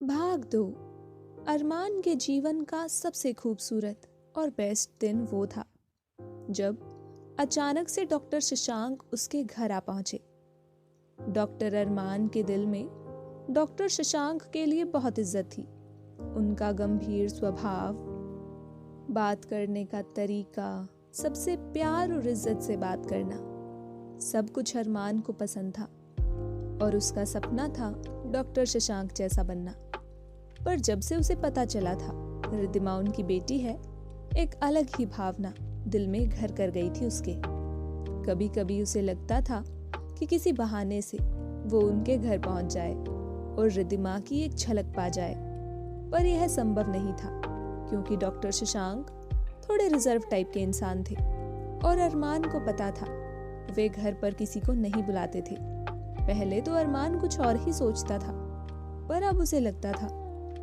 भाग दो। अरमान के जीवन का सबसे खूबसूरत और बेस्ट दिन वो था जब अचानक से डॉक्टर शशांक उसके घर आ पहुंचे। डॉक्टर अरमान के दिल में डॉक्टर शशांक के लिए बहुत इज्जत थी। उनका गंभीर स्वभाव, बात करने का तरीका, सबसे प्यार और इज्जत से बात करना, सब कुछ अरमान को पसंद था और उसका सपना था डॉक्टर शशांक जैसा बनना। पर जब से उसे पता चला था रिद्धिमा उनकी बेटी है, एक अलग ही भावना दिल में घर कर गई थी उसके। कभी कभी उसे लगता था कि किसी बहाने से वो उनके घर पहुंच जाए और रिद्धिमा की एक झलक पा जाए, पर यह संभव नहीं था क्योंकि डॉक्टर शशांक थोड़े रिजर्व टाइप के इंसान थे और अरमान को पता था वे घर पर किसी को नहीं बुलाते थे। पहले तो अरमान कुछ और ही सोचता था, पर अब उसे लगता था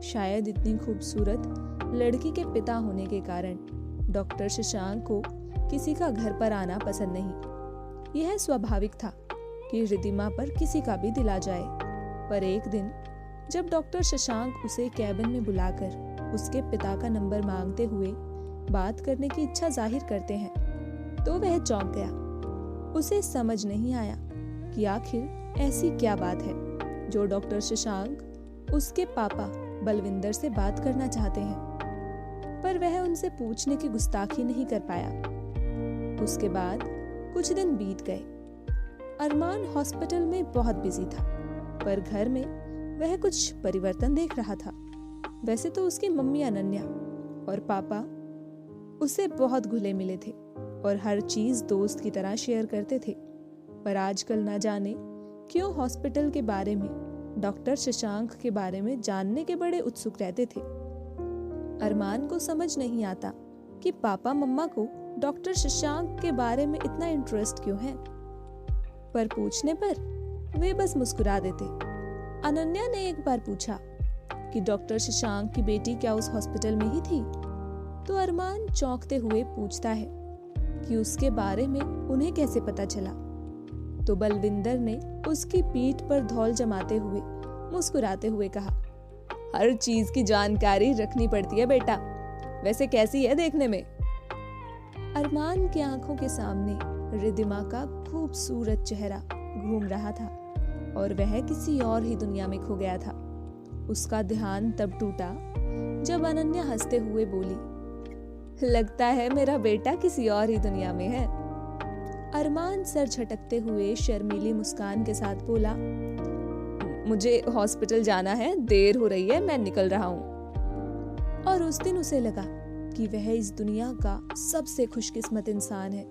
शायद इतनी खूबसूरत लड़की के पिता होने के कारण डॉक्टर शशांक को किसी का घर पर आना पसंद नहीं। यह स्वाभाविक था कि रिद्धिमा पर किसी का भी दिल आ जाए। पर एक दिन जब डॉक्टर शशांक उसे कैबिन में बुलाकर उसके पिता का नंबर मांगते हुए बात करने की इच्छा जाहिर करते हैं तो वह चौंक गया। उसे समझ नहीं आया कि आखिर ऐसी क्या बात है जो डॉक्टर शशांक उसके पापा बलविंदर से बात करना चाहते हैं, पर वह उनसे पूछने की गुस्ताखी नहीं कर पाया। उसके बाद कुछ दिन बीत गए। अरमान हॉस्पिटल में बहुत बिजी था, पर घर में वह कुछ परिवर्तन देख रहा था। वैसे तो उसकी मम्मी अनन्या और पापा उसे बहुत घुले मिले थे और हर चीज दोस्त की तरह शेयर करते थे, पर आजकल ना जाने क्यों हॉस्पिटल के बारे में, डॉक्टर शशांक के बारे में जानने के बड़े उत्सुक रहते थे। अरमान को समझ नहीं आता कि पापा मम्मा को डॉक्टर शशांक के बारे में इतना इंटरेस्ट क्यों है, पर पूछने पर वे बस मुस्कुरा देते। अनन्या ने एक बार पूछा कि डॉक्टर शशांक की बेटी क्या उस हॉस्पिटल में ही थी, तो अरमान चौंकते हुए पूछता है कि उसके बारे में उन्हें कैसे पता चला। तो बलविंदर ने उसकी पीठ पर धौल जमाते हुए मुस्कुराते हुए कहा, हर चीज की जानकारी रखनी पड़ती है बेटा, वैसे कैसी है देखने में। अरमान की आंखों के सामने रिद्धिमा का खूबसूरत चेहरा घूम रहा था और वह किसी और ही दुनिया में खो गया था। उसका ध्यान तब टूटा जब अनन्या हंसते हुए बोली, लगता है मेरा बेटा किसी और ही दुनिया में है। अरमान सर झटकते हुए शर्मीली मुस्कान के साथ बोला, मुझे हॉस्पिटल जाना है, देर हो रही है, मैं निकल रहा हूँ। और उस दिन उसे लगा कि वह इस दुनिया का सबसे खुशकिस्मत इंसान है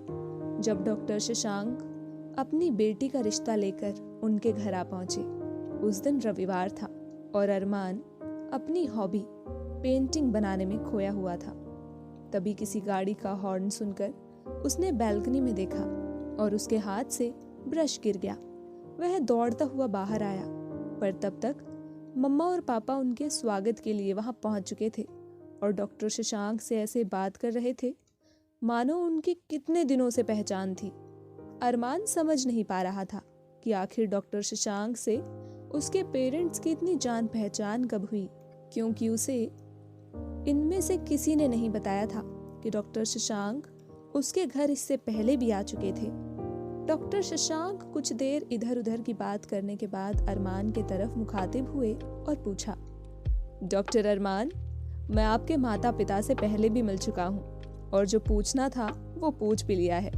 जब डॉक्टर शशांक अपनी बेटी का रिश्ता लेकर उनके घर आ पहुंचे। उस दिन रविवार था और अरमान अपनी हॉबी पेंटिंग बनाने में खोया हुआ था। तभी किसी गाड़ी का हॉर्न सुनकर उसने बैल्कनी में देखा और उसके हाथ से ब्रश गिर गया। वह दौड़ता हुआ बाहर आया, पर तब तक मम्मा और पापा उनके स्वागत के लिए वहां पहुंच चुके थे और डॉक्टर शशांक से ऐसे बात कर रहे थे मानो उनकी कितने दिनों से पहचान थी। अरमान समझ नहीं पा रहा था कि आखिर डॉक्टर शशांक से उसके पेरेंट्स की इतनी जान पहचान कब हुई, क्योंकि उसे इनमें से किसी ने नहीं बताया था कि डॉक्टर शशांक उसके घर इससे पहले भी आ चुके थे। डॉक्टर शशांक कुछ देर इधर उधर की बात करने के बाद अरमान के तरफ मुखातिब हुए और पूछा, डॉक्टर अरमान, मैं आपके माता पिता से पहले भी मिल चुका हूँ और जो पूछना था वो पूछ भी लिया है,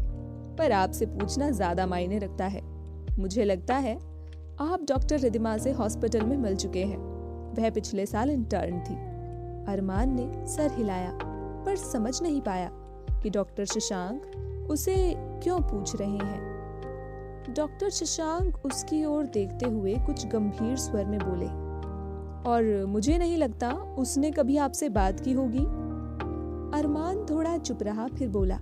पर आपसे पूछना ज्यादा मायने रखता है। मुझे लगता है आप डॉक्टर रिद्धिमा से हॉस्पिटल में मिल चुके हैं, वह पिछले साल इंटर्न थी। अरमान ने सर हिलाया पर समझ नहीं पाया कि डॉक्टर शशांक उसे क्यों पूछ रहे हैं। डॉक्टर शशांक उसकी ओर देखते हुए कुछ गंभीर स्वर में बोले, और मुझे नहीं लगता उसने कभी आपसे बात की होगी। अरमान थोड़ा चुप रहा, फिर बोला,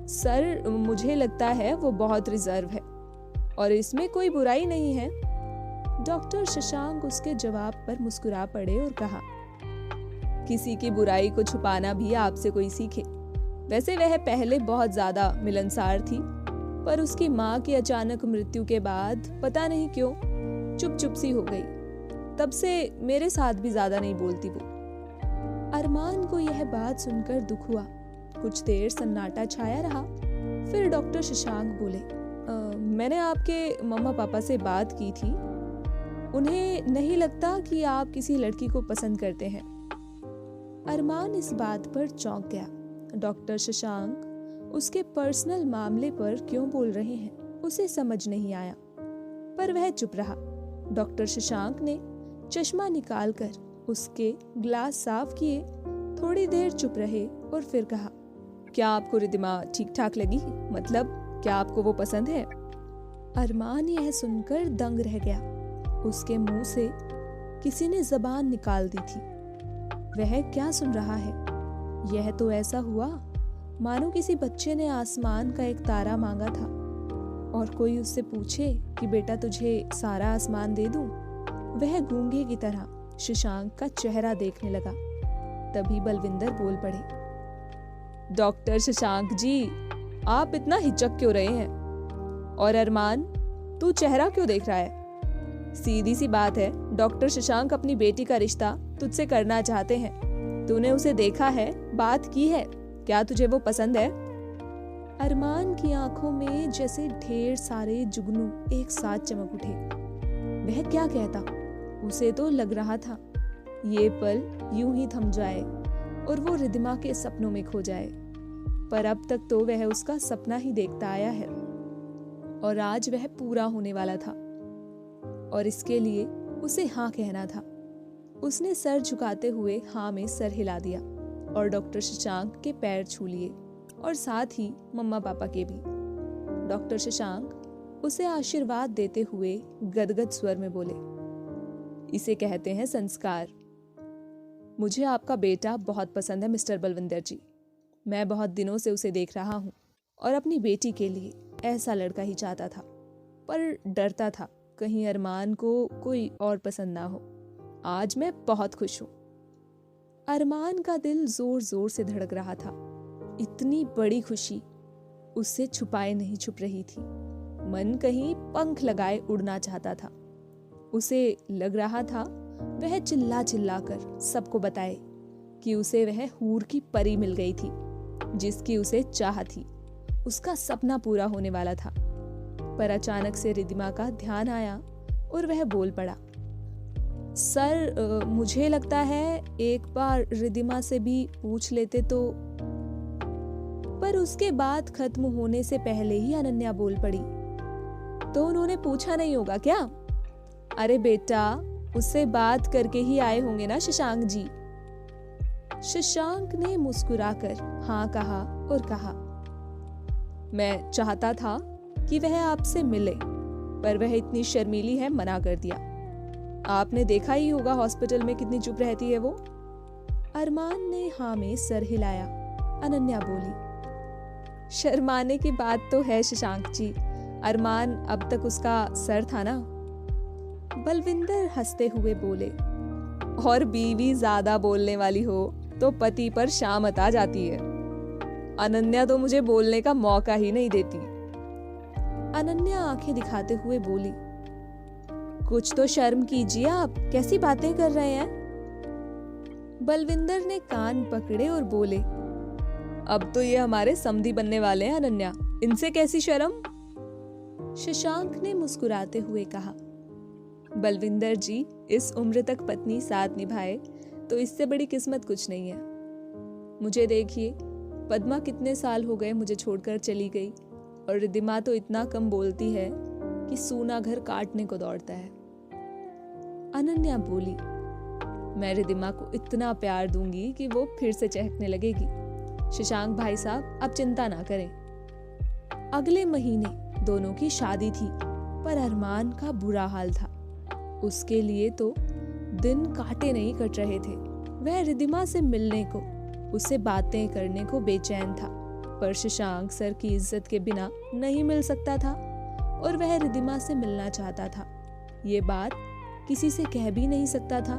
सर मुझे लगता है वो बहुत रिजर्व है और इसमें कोई बुराई नहीं है। डॉक्टर शशांक उसके जवाब पर मुस्कुरा पड़े और कहा, किसी की बुराई को छुपाना भी आपसे कोई सीखे। वैसे वह पहले बहुत ज्यादा मिलनसार थी, पर उसकी माँ की अचानक मृत्यु के बाद पता नहीं क्यों चुप चुप सी हो गई। तब से मेरे साथ भी ज्यादा नहीं बोलती वो। अरमान को यह बात सुनकर दुख हुआ। कुछ देर सन्नाटा छाया रहा। फिर डॉक्टर शशांक बोले, मैंने आपके मम्मा पापा से बात की थी। उन्हें नहीं लगता कि आप किसी लड़की को पसंद करते हैं। अरमान इस बात पर चौंक गया। डॉक्टर शशांक उसके पर्सनल मामले पर क्यों बोल रहे हैं उसे समझ नहीं आया, पर वह चुप रहा। डॉक्टर शशांक ने चश्मा निकालकर उसके ग्लास साफ किए, थोड़ी देर चुप रहे और फिर कहा, क्या आपको रिद्धिमा ठीक ठाक लगी? मतलब क्या आपको वो पसंद है? अरमान यह सुनकर दंग रह गया। उसके मुंह से किसी ने जबान निकाल दी थी। वह क्या सुन रहा है? यह तो ऐसा हुआ मानो किसी बच्चे ने आसमान का एक तारा मांगा था और कोई उससे पूछे कि बेटा तुझे सारा आसमान दे दूं। वह गूंगे की तरह शशांक का चेहरा देखने लगा। तभी बलविंदर बोल पड़े, डॉक्टर शशांक जी, आप इतना हिचक क्यों रहे हैं? और अरमान, तू चेहरा क्यों देख रहा है? सीधी सी बात है, डॉक्टर शशांक अपनी बेटी का रिश्ता तुझसे करना चाहते हैं। तूने उसे देखा है, बात की है, क्या तुझे वो पसंद है? अरमान की आंखों में जैसे ढेर सारे जुगनू एक साथ चमक उठे। वह क्या कहता? उसे तो लग रहा था ये पल यूं ही थम जाए और वो रिद्धिमा के सपनों में खो जाए, पर अब तक तो वह उसका सपना ही देखता आया है और आज वह पूरा होने वाला था और इसके लिए उसे हाँ कहना था। उसने सर झुकाते हुए हाँ में सर हिला दिया और डॉक्टर शशांक के पैर छू लिए और साथ ही मम्मा पापा के भी। डॉक्टर शशांक उसे आशीर्वाद देते हुए गदगद स्वर में बोले, इसे कहते हैं संस्कार। मुझे आपका बेटा बहुत पसंद है मिस्टर बलविंदर जी। मैं बहुत दिनों से उसे देख रहा हूँ और अपनी बेटी के लिए ऐसा लड़का ही चाहता था, पर डरता था कहीं अरमान को कोई और पसंद ना हो। आज मैं बहुत खुश हूँ। अरमान का दिल जोर जोर से धड़क रहा था। इतनी बड़ी खुशी उससे छुपाए नहीं छुप रही थी। मन कहीं पंख लगाए उड़ना चाहता था। उसे लग रहा था वह चिल्ला चिल्ला कर सबको बताए कि उसे वह हूर की परी मिल गई थी जिसकी उसे चाह थी। उसका सपना पूरा होने वाला था। पर अचानक से रिद्धिमा का ध्यान आया और वह बोल पड़ा, सर मुझे लगता है एक बार रिद्धिमा से भी पूछ लेते तो। पर उसके बाद खत्म होने से पहले ही अनन्या बोल पड़ी, तो उन्होंने पूछा नहीं होगा क्या? अरे बेटा, उससे बात करके ही आए होंगे ना शशांक जी। शशांक ने मुस्कुराकर हाँ कहा और कहा, मैं चाहता था कि वह आपसे मिले, पर वह इतनी शर्मीली है, मना कर दिया। आपने देखा ही होगा हॉस्पिटल में कितनी चुप रहती है वो। अरमान ने हाँ में सर हिलाया। अनन्या बोली, शर्माने की बात तो है शशांक जी, अरमान अब तक उसका सर था ना। बलविंदर हंसते हुए बोले, और बीवी ज्यादा बोलने वाली हो तो पति पर शामत आ जाती है। अनन्या तो मुझे बोलने का मौका ही नहीं देती। अनन्या आंखें दिखाते हुए बोली, कुछ तो शर्म कीजिए आप, कैसी बातें कर रहे हैं? बलविंदर ने कान पकड़े और बोले, अब तो ये हमारे समधी बनने वाले हैं अनन्या, इनसे कैसी शर्म? शशांक ने मुस्कुराते हुए कहा, बलविंदर जी, इस उम्र तक पत्नी साथ निभाए तो इससे बड़ी किस्मत कुछ नहीं है। मुझे देखिए, पद्मा कितने साल हो गए मुझे छोड़कर चली गई और रिद्धिमा तो इतना कम बोलती है कि सूना घर काटने को दौड़ता है। अनन्या बोली, मैं रिद्धिमा को इतना प्यार दूंगी कि वो फिर से चहकने लगेगी। शशांक भाई साहब, आप चिंता ना करें। अगले महीने दोनों की शादी थी, पर अरमान का बुरा हाल था। उसके लिए तो दिन काटे नहीं कट रहे थे। वह रिद्धिमा से मिलने को, उससे बातें करने को बेचैन था, पर शशांक सर की इज्जत के बिना नहीं मिल सकता था और वह रिद्धिमा से मिलना चाहता था। ये बात किसी से कह भी नहीं सकता था,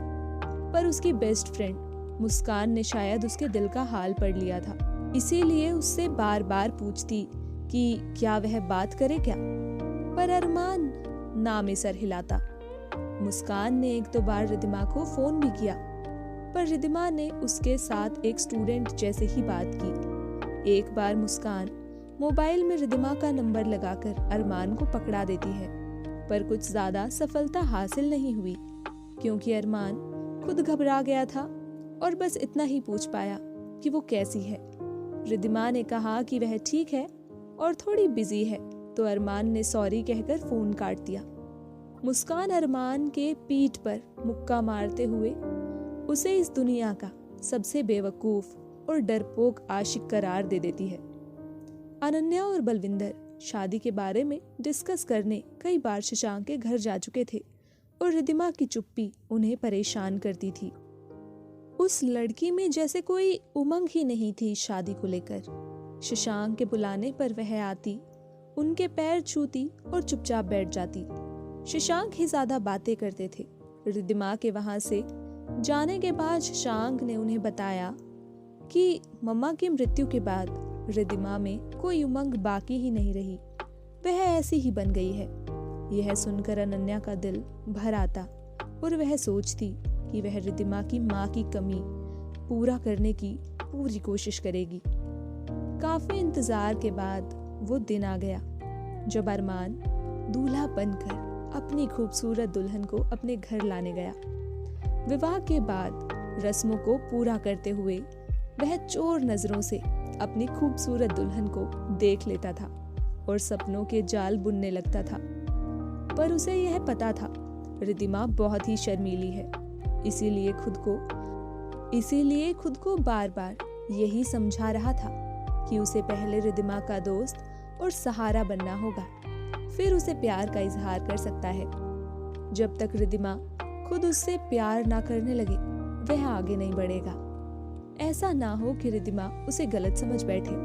पर उसकी बेस्ट फ्रेंड मुस्कान ने शायद उसके दिल का हाल पढ़ लिया था, इसीलिए उससे बार बार पूछती कि क्या वह बात करे क्या, पर अरमान ना में सर हिलाता। मुस्कान ने एक दो बार रिद्धिमा को फोन भी किया, पर रिद्धिमा ने उसके साथ एक स्टूडेंट जैसे ही बात की। एक बार मुस्कान मोबाइल में रिद्धिमा का नंबर लगाकर अरमान को पकड़ा देती है, पर कुछ ज्यादा सफलता हासिल नहीं हुई, क्योंकि अरमान खुद घबरा गया था और बस इतना ही पूछ पाया कि वो कैसी है। रिद्धिमा ने कहा कि वह ठीक है और थोड़ी बिजी है, तो अरमान ने सॉरी कहकर फोन काट दिया। मुस्कान अरमान के पीठ पर मुक्का मारते हुए उसे इस दुनिया का सबसे बेवकूफ और डरपोक आशिक करार दे देती है। अनन्या और बलविंदर शादी के बारे में डिस्कस करने कई बार शशांक के घर जा चुके थे और रिद्धिमा की चुप्पी उन्हें परेशान करती थी। उस लड़की में जैसे कोई उमंग ही नहीं थी शादी को लेकर। शशांक के बुलाने पर वह आती, उनके पैर छूती और चुपचाप बैठ जाती। शशांक ही ज्यादा बातें करते थे। रिद्धिमा के वहां से जाने के बाद शशांक ने उन्हें बताया कि मम्मा की मृत्यु के बाद रिद्धिमा में कोई उमंग बाकी ही नहीं रही, वह ऐसी ही बन गई है। यह सुनकर अनन्या का दिल भर आता और वह सोचती कि वह रिद्धिमा की माँ की कमी पूरा करने की पूरी कोशिश करेगी। काफी इंतजार के बाद वो दिन आ गया जब अरमान दूल्हा बनकर अपनी खूबसूरत दुल्हन को अपने घर लाने गया। विवाह के बाद रस्मों को पूरा करते हुए वह चोर नजरों से अपनी खूबसूरत दुल्हन को देख लेता था और सपनों के जाल बुनने लगता था, पर उसे यह पता था रिद्धिमा बहुत ही शर्मीली है, इसीलिए खुद को बार बार यही समझा रहा था कि उसे पहले रिद्धिमा का दोस्त और सहारा बनना होगा, फिर उसे प्यार का इजहार कर सकता है। जब तक रिद्धिमा खुद उससे प्यार ना करने लगे वह आगे नहीं बढ़ेगा। ऐसा ना हो कि रिद्धिमा उसे गलत समझ बैठे।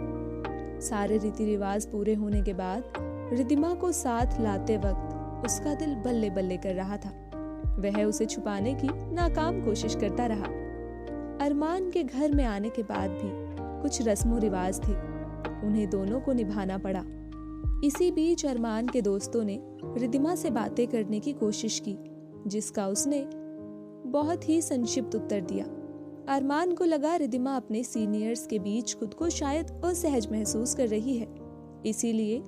सारे रीति रिवाज पूरे होने के बाद रिद्धिमा को साथ लाते वक्त उसका दिल बल्ले बल्ले कर रहा था। वह उसे छुपाने की नाकाम कोशिश करता रहा। अरमान के घर में आने के बाद भी कुछ रस्मों रिवाज थे, उन्हें दोनों को निभाना पड़ा। इसी बीच अरमान के दोस्तों ने रिद्धिमा से बातें करने की कोशिश की, जिसका उसने बहुत ही संक्षिप्त उत्तर दिया। अरमान को लगा रिद्धिमा अपने सीनियर्स के बीच खुद को शायद असहज महसूस कर रही है, इसीलिए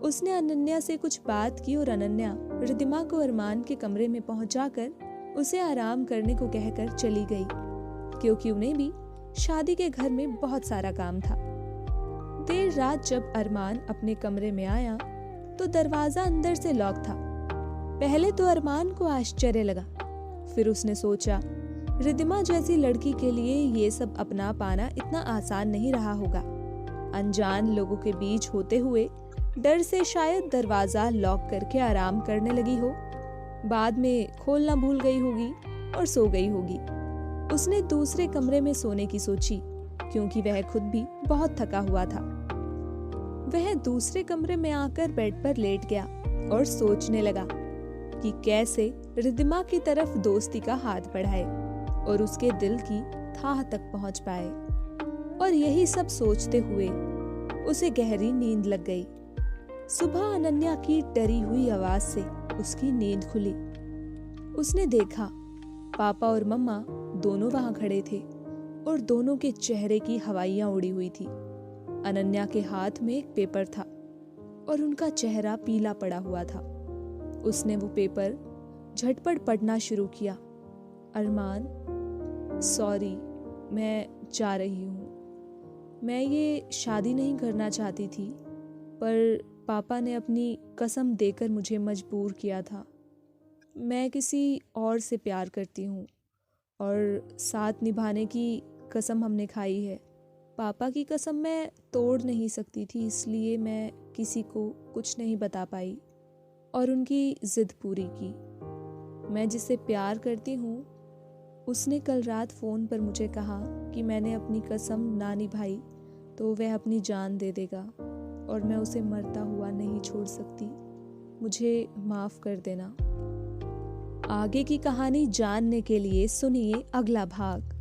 उसने अनन्या से कुछ बात की और अनन्या रिद्धिमा को अरमान के कमरे में पहुंचाकर उसे आराम करने को कहकर चली गई, क्योंकि उन्हें भी शादी के घर में बहुत सारा काम था। देर रात जब अरमान अपने कमरे में आया तो दरवाजा अंदर से लॉक था। पहले तो अरमान को आश्चर्य लगा, फिर उसने सोचा रिद्धिमा जैसी लड़की के लिए ये सब अपना पाना इतना आसान नहीं रहा होगा। अनजान लोगों के बीच होते हुए डर से शायद दरवाजा लॉक करके आराम करने लगी हो, बाद में खोलना भूल गई होगी और सो गई होगी। उसने दूसरे कमरे में सोने की सोची, क्योंकि वह खुद भी बहुत थका हुआ था। वह दूसरे कमरे में आकर बेड पर लेट गया और सोचने लगा कि कैसे रिद्धिमा की तरफ दोस्ती का हाथ बढ़ाए और उसके दिल की थाह तक पहुंच पाए। और यही सब सोचते हुए उसे गहरी नींद लग गई। सुबह अनन्या की डरी हुई आवाज से उसकी नींद खुली। उसने देखा पापा और मम्मा दोनों वहां खड़े थे और दोनों के चेहरे की हवाइयां उड़ी हुई थी। अनन्या के हाथ में एक पेपर था और उनका चेहरा पीला पड़ा हुआ था। उसने वो पेपर झटपट पढ़ना शुरू किया। अरमान, सॉरी, मैं जा रही हूँ। मैं ये शादी नहीं करना चाहती थी, पर पापा ने अपनी कसम देकर मुझे मजबूर किया था। मैं किसी और से प्यार करती हूँ और साथ निभाने की कसम हमने खाई है। पापा की कसम मैं तोड़ नहीं सकती थी, इसलिए मैं किसी को कुछ नहीं बता पाई और उनकी जिद पूरी की। मैं जिससे प्यार करती हूँ उसने कल रात फ़ोन पर मुझे कहा कि मैंने अपनी कसम ना निभाई तो वह अपनी जान दे देगा और मैं उसे मरता हुआ नहीं छोड़ सकती। मुझे माफ़ कर देना। आगे की कहानी जानने के लिए सुनिए अगला भाग।